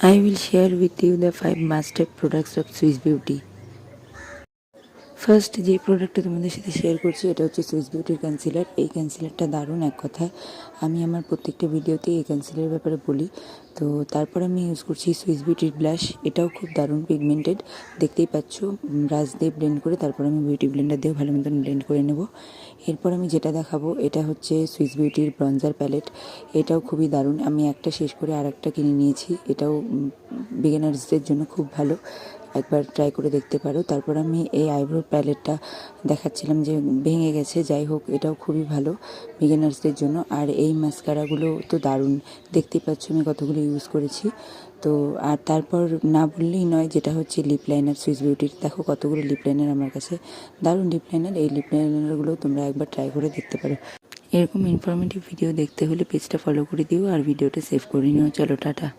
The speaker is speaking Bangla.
I will share with you the 5 must-have products of Swiss Beauty. First যে প্রোডাক্টটা তোমাদের সাথে শেয়ার করছি এটা হচ্ছে সুইস বিউটির কনসিলার। এই কনসিলারটা দারুণ, এক কথায় আমি আমার প্রত্যেকটা ভিডিওতেই এই কনসিলারের ব্যাপারে বলি। তো তারপর আমি ইউজ করছি সুইস বিউটির ব্লাশ, এটাও খুব দারুণ পিগমেন্টেড, দেখতেই পাচ্ছ। ব্রাশ দিয়ে ব্লেন্ড করে তারপর আমি বিউটি ব্লেন্ডার দিয়েও ভালো মতন ব্লেন্ড করে নেব। এরপর আমি যেটা দেখাবো এটা হচ্ছে সুইস বিউটির ব্রঞ্জার প্যালেট, এটাও খুবই দারুণ। আমি একটা শেষ করে আর একটা কিনে নিয়েছি, এটাও বিগিনার্সদের জন্য খুব ভালো, একবার ট্রাই করে দেখতে পারো। তারপর আমি এই আইব্রো প্যালেটটা দেখাচ্ছিলাম যে ভেঙে গেছে, যাই হোক এটাও খুবই ভালো বিগিনার্সদের জন্য। আর এই মাস্কারাগুলো তো দারুণ, দেখতেই পাচ্ছ আমি কতগুলো ইউজ করেছি। তো আর তারপর না বললেই নয়, যেটা হচ্ছে লিপ লাইনার সুইস বিউটির। দেখো কতগুলো লিপ লাইনার আমার কাছে, দারুণ লিপ লাইনার। এই লিপ লাইনারগুলো তোমরা একবার ট্রাই করে দেখতে পারো। এরকম ইনফরমেটিভ ভিডিও দেখতে হলে পেজটা ফলো করে দিও আর ভিডিওটা সেভ করে নিও। চলো টাটা।